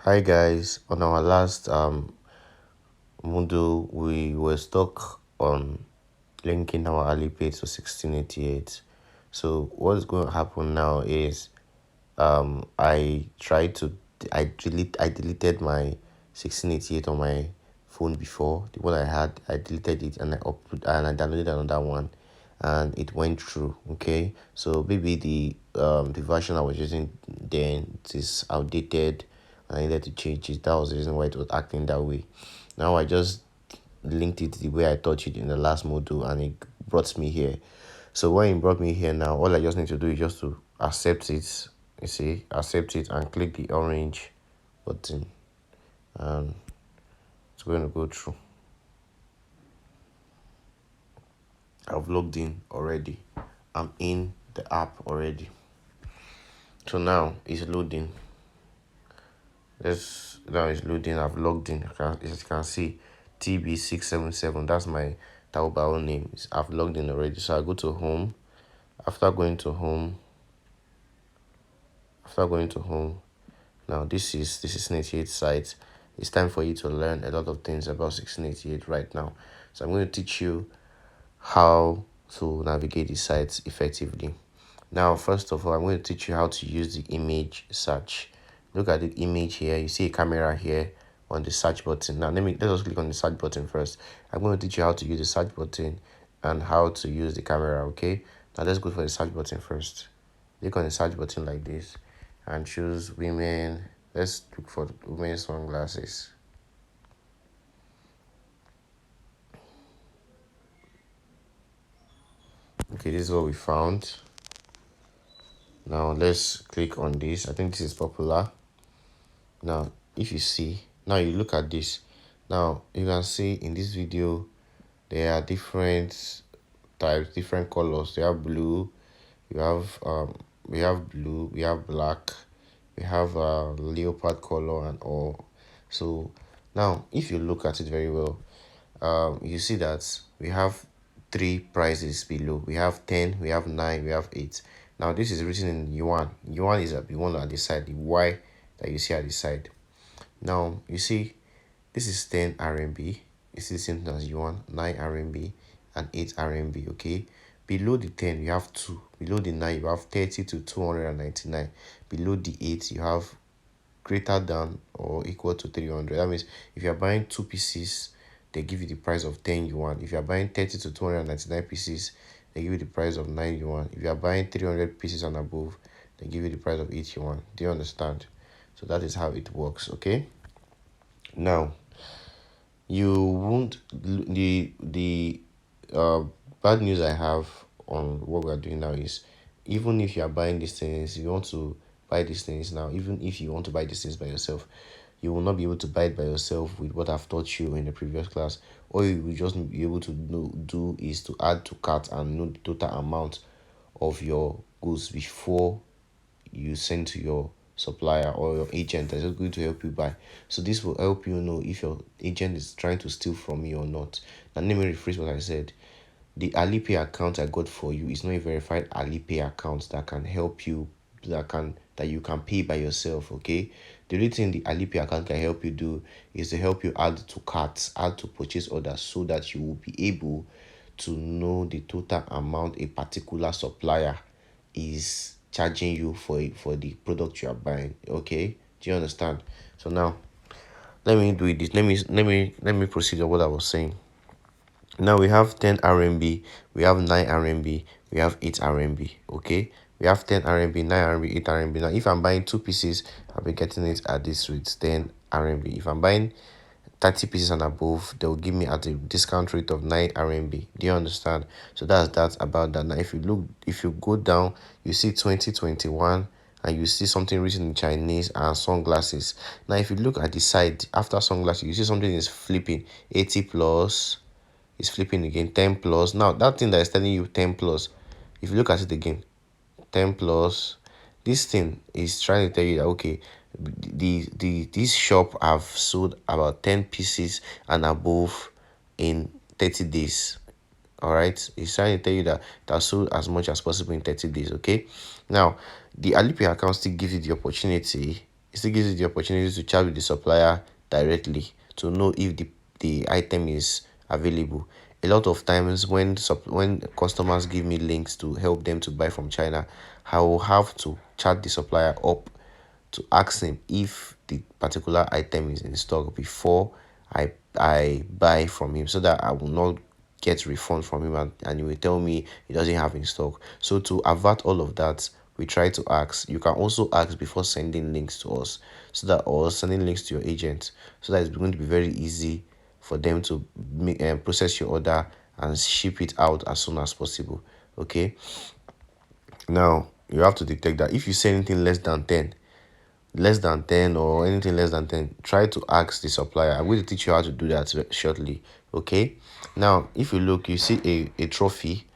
Hi guys, on our last module we were stuck on linking our ALIPAY to 1688. So what's going to happen now is I tried to I deleted my 1688 on my phone before. The one I had, I deleted it and I downloaded another one and it went through. Okay, so maybe the version I was using then is outdated. I needed to change it. That was the reason why it was acting that way. Now I just linked it the way I taught it in the last module and it brought me here. So when it brought me here now, all I just need to do is just to accept it. You see, accept it and click the orange button and it's going to go through. I've logged in already. I'm in the app already. So now it's loading. Now it's loading. I've logged in. As you can see, TB677. That's my Taobao name. I've logged in already. So I go to home. After going to home, now this is the 1688 site. It's time for you to learn a lot of things about 1688 right now. So I'm going to teach you how to navigate the sites effectively. Now, first of all, I'm going to teach you how to use the image search. Look at the image here. You see a camera here on the search button. Now, let us click on the search button first. I'm going to teach you how to use the search button and how to use the camera, okay? Now, let's go for the search button first. Click on the search button like this and choose women. Let's look for women's sunglasses. Okay, this is what we found. Now let's click on this. I think this is popular. Now if you see, now you look at this. Now you can see in this video there are different types, different colors. They have blue, we have blue, we have black, we have leopard color and all. So now if you look at it very well, you see that we have three prices below. We have 10, we have 9, we have 8. Now this is written in yuan. Yuan is the one at the side, the Y that you see at the side. Now you see this is 10 RMB. It's the same as yuan, 9 RMB and 8 RMB. Okay, below the 10 you have 2, below the 9 you have 30 to 299, below the 8 you have greater than or equal to 300. That means if you are buying 2 pieces, they give you the price of 10 yuan. If you are buying 30 to 299 pieces, they give you the price of 9 yuan. If you are buying 300 pieces and above, they give you the price of 8 yuan. Do you understand? So that is how it works. Okay, now you won't the bad news I have on what we are doing now is, even if you are buying these things, you want to buy these things now, even if you want to buy these things by yourself, you will not be able to buy it by yourself with what I've taught you in the previous class. All you will just be able to do is to add to cart and know the total amount of your goods before you send to your supplier or your agent that is going to help you buy. So this will help you know if your agent is trying to steal from you or not. Now let me rephrase what I said. The ALIPAY account I got for you is not a verified ALIPAY account that can help you, that you can pay by yourself. Okay, the only thing the ALIPAY account can help you do is to help you add to carts, add to purchase orders, so that you will be able to know the total amount a particular supplier is charging you for the product you are buying. Okay, do you understand? So now let me do this. Let me proceed on what I was saying. Now we have 10 RMB, we have 9 RMB, we have 8 RMB. Okay, we have 10 RMB, 9 RMB, 8 RMB. Now if I'm buying 2 pieces, I'll be getting it at this rate, 10 RMB. If I'm buying 30 pieces and above, they'll give me at a discount rate of 9 RMB. Do you understand? So that's that about that. Now if you go down, you see 2021 and you see something written in Chinese and sunglasses. Now if you look at the side after sunglasses, you see something is flipping, 80 plus is flipping again, 10 plus. Now that thing that is telling you 10 plus, if you look at it again, 10 plus, this thing is trying to tell you that okay, this shop have sold about 10 pieces and above in 30 days. All right, it's trying to tell you that that sold as much as possible in 30 days. Okay, now the ALIPAY account still gives you the opportunity, It still gives you the opportunity to chat with the supplier directly to know if the item is available. A lot of times when customers give me links to help them to buy from China, I will have to chat the supplier up to ask him if the particular item is in stock before I buy from him, so that I will not get refund from him, and he will tell me he doesn't have in stock. So to avert all of that, we try to ask. You can also ask before sending links to us, so that, or sending links to your agent, so that it's going to be very easy for them to make process your order and ship it out as soon as possible. Okay, now you have to detect that if you say anything less than 10 or anything less than 10, try to ask the supplier. I'm going to teach you how to do that shortly. Okay, now if you look, you see a trophy.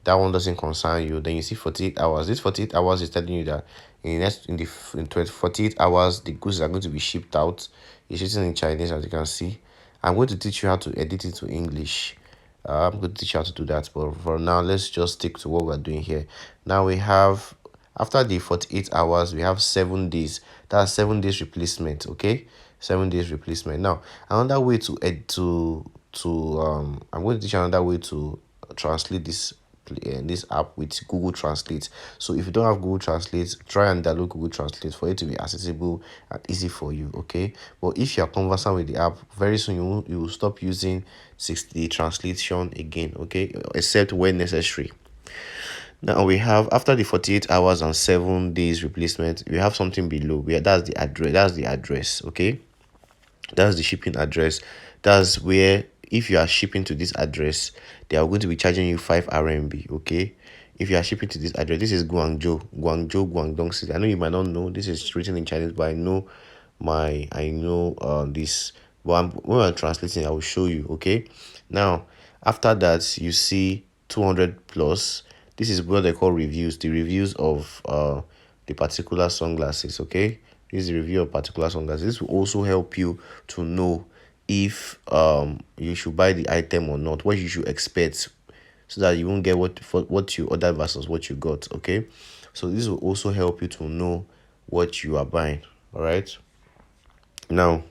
That one doesn't concern you. Then you see 48 hours. This 48 hours is telling you that in 48 hours the goods are going to be shipped out. It's written in Chinese, as you can see. I'm going to teach you how to edit it to English. I'm going to teach you how to do that, but for now let's just stick to what we're doing here. Now we have, after the 48 hours, we have 7 days. That's 7 days replacement. Okay, 7 days replacement. Now another way to I'm going to teach you another way to translate this app with Google Translate. So if you don't have Google Translate, try and download Google Translate for it to be accessible and easy for you. Okay, but if you are conversant with the app, very soon you will stop using 60 translation again. Okay, except when necessary. Now we have, after the 48 hours and 7 days replacement, we have something below where that's the address. Okay, that's the shipping address. That's where, if you are shipping to this address, they are going to be charging you 5 RMB. Okay, if you are shipping to this address, this is Guangdong City. I know you might not know, this is written in Chinese, but I know this. But when I'm translating, I will show you. Okay, now after that, you see 200 plus. This is what they call reviews. The reviews of the particular sunglasses. Okay, this is the review of particular sunglasses. This will also help you to know if you should buy the item or not, what you should expect, so that you won't get what you ordered versus what you got. Okay, so this will also help you to know what you are buying. All right, now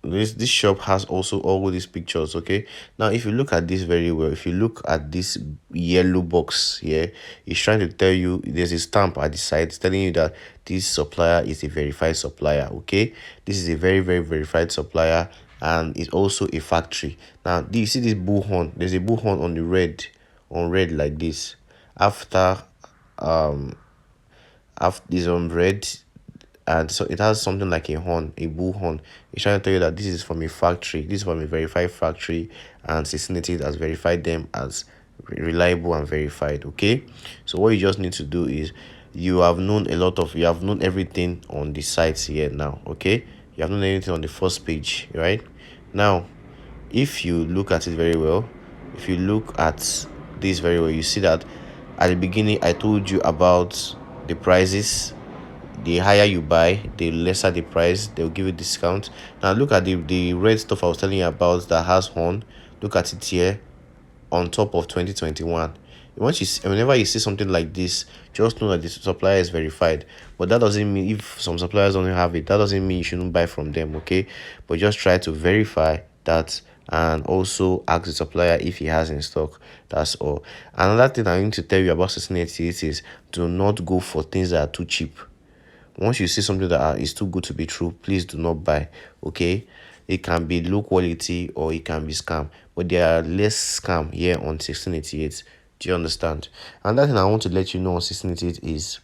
this shop has also all these pictures. Okay, now if you look at this very well, if you look at this yellow box here, it's trying to tell you, there's a stamp at the side telling you that this supplier is a verified supplier. Okay, this is a very, very verified supplier, and it's also a factory. Now do you see this bullhorn? There's a bullhorn on the red like this. After this on red, and so it has something like a horn, a bull horn. It's trying to tell you that this is from a factory, this is from a verified factory, and Cincinnati has verified them as reliable and verified. Okay, so what you just need to do is, you have known everything on the sites here now. Okay, you have known everything on the first page, right? Now if you look at it very well, if you look at this very well, you see that at the beginning I told you about the prices. The higher you buy, the lesser the price. They'll give you discount. Now look at the red stuff I was telling you about that has horn. Look at it here on top of 2021. Whenever you see something like this, just know that the supplier is verified. But that doesn't mean, if some suppliers don't have it, that doesn't mean you shouldn't buy from them. Okay, but just try to verify that, and also ask the supplier if he has in stock. That's all. Another thing I need to tell you about 1688 is, do not go for things that are too cheap. Once you see something that is too good to be true, please do not buy. Okay, it can be low quality or it can be scam, but there are less scam here on 1688. Do you understand? Another thing I want to let you know on 1688 is,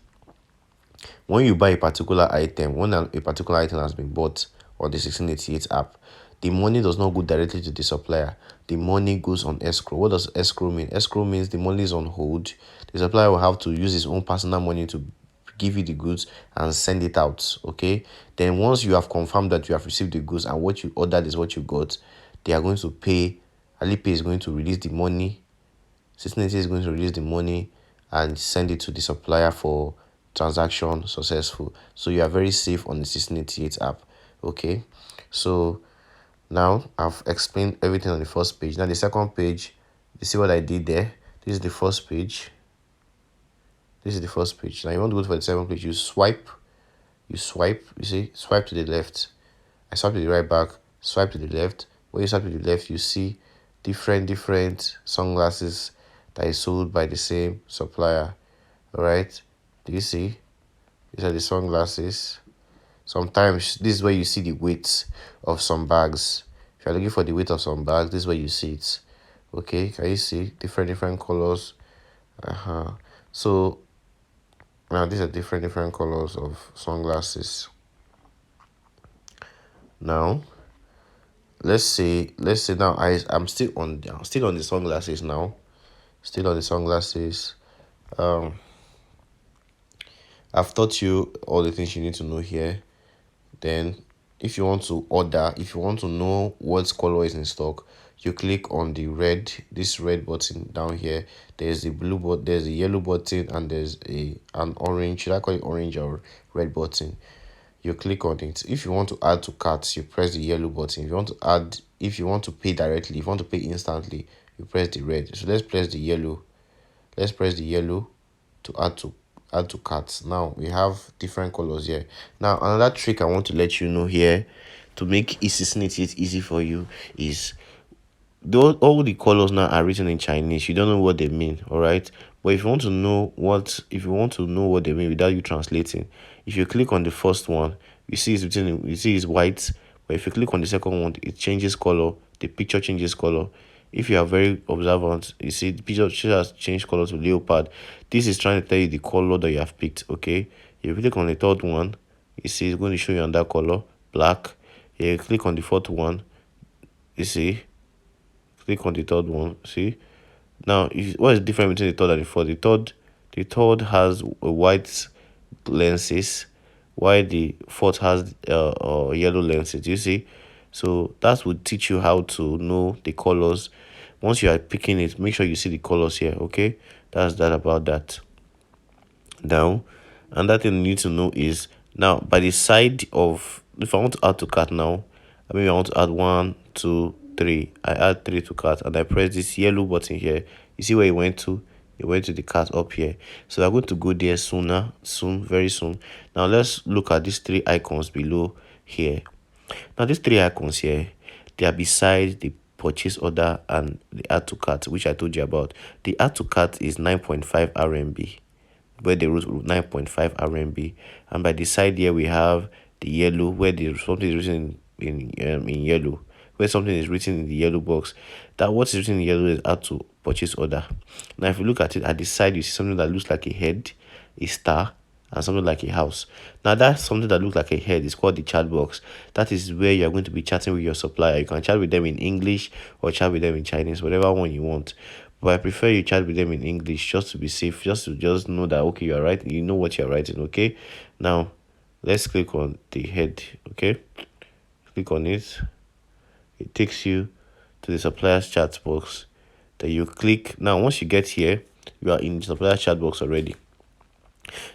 when you buy a particular item, when a particular item has been bought on the 1688 app, the money does not go directly to the supplier. The money goes on escrow. What does escrow mean? Escrow means the money is on hold. The supplier will have to use his own personal money to give you the goods and send it out. Okay, then once you have confirmed that you have received the goods and what you ordered is what you got, they are going to pay. ALIPAY is going to release the money. 1688 is going to release the money and send it to the supplier for transaction successful. So you are very safe on the 1688 app. Okay, so now I've explained everything on the first page. Now the second page, you see what I did there? This is the first page. This is the first page. Now you want to go for the second page. You swipe. You see, swipe to the left. I swipe to the right back, swipe to the left. When you swipe to the left, you see different sunglasses that is sold by the same supplier. Alright, do you see? These are the sunglasses. Sometimes this is where you see the weight of some bags. If you're looking for the weight of some bags, this is where you see it. Okay, can you see different colors? So now these are different colors of sunglasses. Now let's say now I'm still on the sunglasses now. Still on the sunglasses. I've taught you all the things you need to know here. Then if you want to order, if you want to know what color is in stock, you click on the this red button down here. There's the there's a yellow button, and there's an orange, should I call it orange or red button? You click on it. If you want to add to carts, you press the yellow button. If you want to pay directly, if you want to pay instantly, you press the red. So let's press the yellow. Let's press the yellow to add to carts. Now we have different colors here. Now another trick I want to let you know here to make it easy for you is all the colors now are written in Chinese. You don't know what they mean, all right? But if you want to know what they mean without you translating, if you click on the first one, you see it's white. But if you click on the second one, it changes color. The picture changes color. If you are very observant, you see the picture has changed color to leopard. This is trying to tell you the color that you have picked. Okay. If you click on the third one, you see it's going to show you on that color, black. If you click on the fourth one, you see. Click on the third one. See, now what is different between the third and the fourth? The third has a white lenses, while the fourth has yellow lenses. You see, so that would teach you how to know the colors. Once you are picking it, make sure you see the colors here. Okay, that's that about that. Now, another thing you need to know is now by the side of, if I want to add to cart now, I want to add 1, 2, 3. I add 3 to cart and I press this yellow button here. You see where it went to? It went to the cart up here. So I'm going to go there very soon. Now let's look at these 3 icons below here. Now these 3 icons here, they are beside the purchase order and the add to cart, which I told you about. The add to cart is 9.5 RMB, where they wrote 9.5 RMB, and by the side here we have the yellow, where something is written in yellow, where something is written in the yellow box. That what is written in yellow is add to purchase order. Now if you look at it at the side, you see something that looks like a head, a star, and something like a house. Now that's something that looks like a head is called the chat box. That is where you're going to be chatting with your supplier. You can chat with them in English or chat with them in Chinese, whatever one you want. But I prefer you chat with them in English just to be safe, just to know that okay, you're right, you know what you're writing. Okay, now let's click on the head. Okay, click on it. It takes you to the supplier's chat box. Then you click. Now once you get here, you are in the supplier chat box already.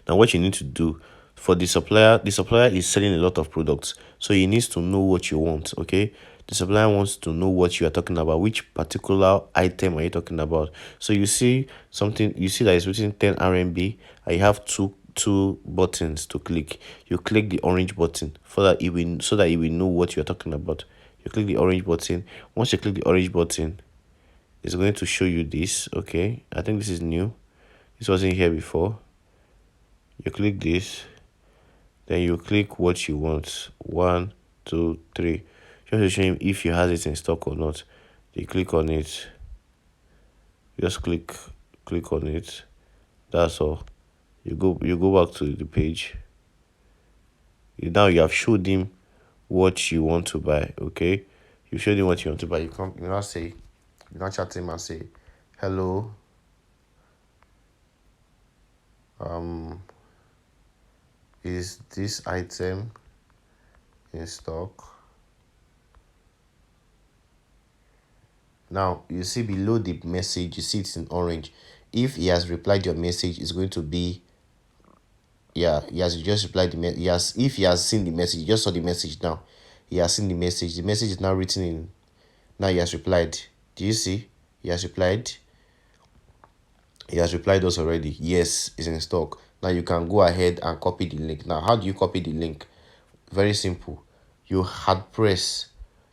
Now what you need to do for the supplier is selling a lot of products, so he needs to know what you want. Okay, the supplier wants to know what you are talking about, which particular item are you talking about. So you see something, you see that it's written 10 RMB, and you have two buttons to click. You click the orange button so that it will know what you are talking about. You click the orange button. Once you click the orange button, it's going to show you this. Okay, I think this is new, this wasn't here before. You click this, then you click what you want. 1, 2, 3. Just to show him if you have it in stock or not. You click on it. Just click on it. That's all. You go back to the page. Now you have showed him what you want to buy. Okay, you showed him what you want to buy. You now chat him and say, hello. Is this item in stock? Now you see below the message, you see it's in orange. If he has replied your message, it's going to be, yeah, he has just replied the message. If he has seen the message, he just saw the message now. He has seen the message. The message is now written in. Now he has replied. Do you see? He has replied. He has replied us already. Yes, it's in stock. Now you can go ahead and copy the link. Now, how do you copy the link? Very simple. You hard press.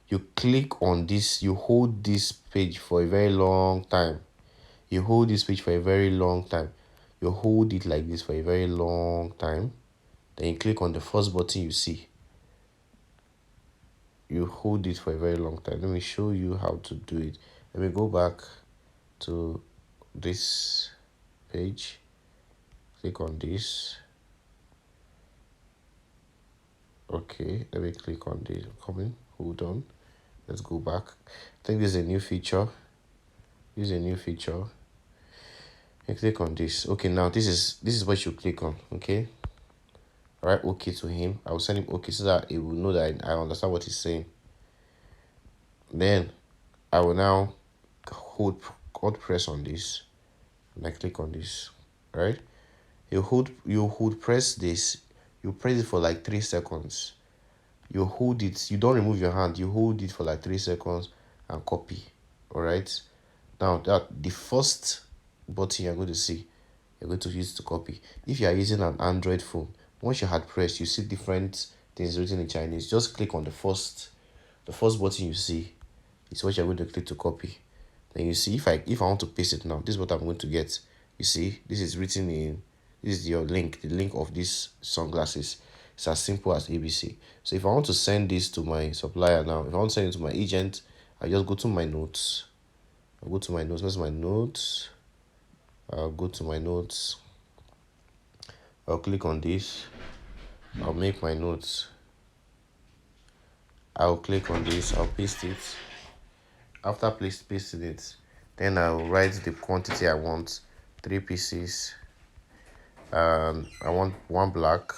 You click on this. You hold this page for a very long time. You hold this page for a very long time. You hold it like this for a very long time. Then you click on the first button you see. You hold it for a very long time. Let me show you how to do it. Let me go back to this page. Click on this. Okay, let me click on this. Coming. Hold on. Let's go back. I think this is a new feature. This is a new feature. You click on this. Okay, now this is what you click on. Okay. Write okay to him. I will send him okay so that he will know that I understand what he's saying. Then I will now hold press on this, and I click on this. Right? You hold press this. You press it for like 3 seconds. You hold it. You don't remove your hand. You hold it for like 3 seconds and copy. All right. Now that the first button you're going to see, you're going to use to copy. If you are using an Android phone, once you had pressed, you see different things written in Chinese. Just click on the first button you see. It's what you're going to click to copy. Then you see if I want to paste it now, this is what I'm going to get. You see, this is written in. This is your link, the link of these sunglasses. It's as simple as ABC. So if I want to send this to my supplier now, if I want to send it to my agent, I just go to my notes. I'll go to my notes. Where's my notes? I'll go to my notes. I'll click on this. I'll make my notes. I'll click on this. I'll paste it. After pasting it, then I'll write the quantity I want. 3 pieces. I want 1 black.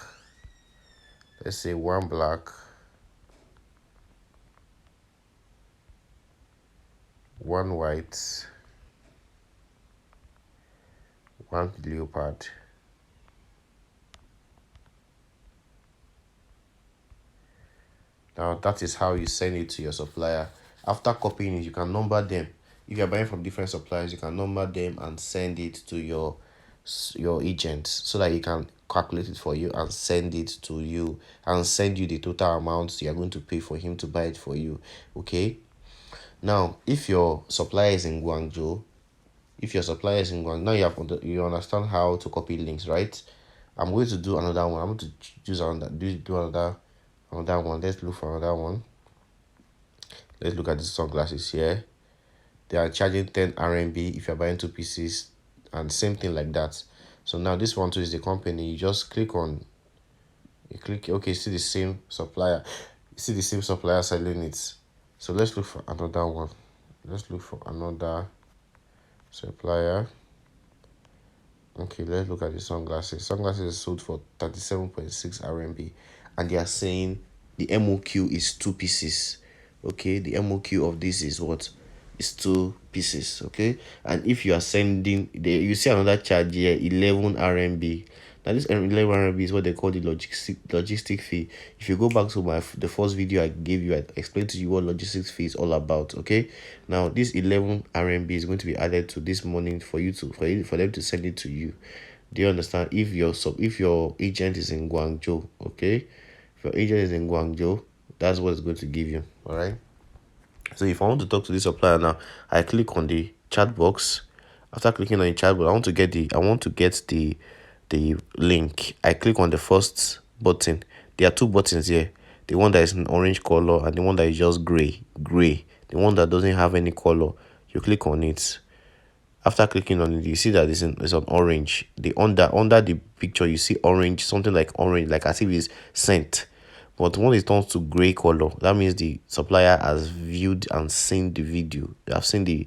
Let's say 1 black. 1 white. 1 leopard. Now that is how you send it to your supplier. After copying it, you can number them. If you're buying from different suppliers, you can number them and send it to your agent so that he can calculate it for you and send it to you and send you the total amount you are going to pay for him to buy it for you. Okay. Now, if your supplier is in Guangzhou, now you understand how to copy links, right? I'm going to do another one. I'm going to choose another one. Let's look for another one. Let's look at the sunglasses here. They are charging 10 RMB if you're buying 2 pieces, and same thing like that. So now this one too is the company. You just click okay, see the same supplier. Selling it. So let's look for another one. Let's look for another supplier. Okay, let's look at the sunglasses. Sunglasses is sold for 37.6 RMB, and they are saying the MOQ is 2 pieces. Okay, the MOQ of this is what? Is 2 pieces. Okay, and if you are sending you see another charge here, 11 RMB. Now this 11 RMB is what they call the logistic fee. If you go back to the first video I gave you, I explained to you what logistics fee is all about. Okay, now this 11 RMB is going to be added to this money for them to send it to you. Do you understand? If your agent is in Guangzhou, okay, if your agent is in Guangzhou, that's what it's going to give you. All right. So if I want to talk to this supplier now, I click on the chat box. After clicking on the chat box, I want to get the link. I click on the first button. There are 2 buttons here. The one that is in orange color and the one that is just gray. The one that doesn't have any color, you click on it. After clicking on it, you see that it's on orange. The under the picture, you see orange, something like orange, like as if it's sent. But when it turns to gray color, that means the supplier has viewed and seen the video. They have seen the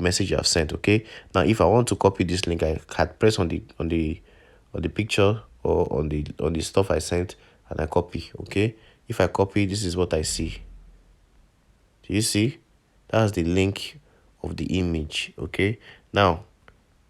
message you have sent. Okay. Now, if I want to copy this link, I had press on the picture or on the stuff I sent, and I copy. Okay. If I copy, this is what I see. Do you see? That's the link of the image. Okay. Now,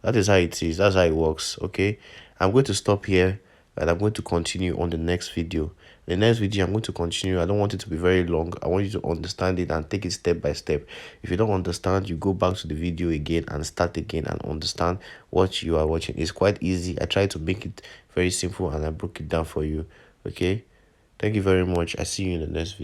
that is how it is. That's how it works. Okay. I'm going to stop here. and I'm going to continue on the next video. The next video I'm going to continue. I don't want it to be very long. I want you to understand it and take it step by step. If you don't understand, you go back to the video again and start again and understand what you are watching. It's quite easy. I try to make it very simple and I broke it down for you. Okay, thank you very much. I see you in the next video.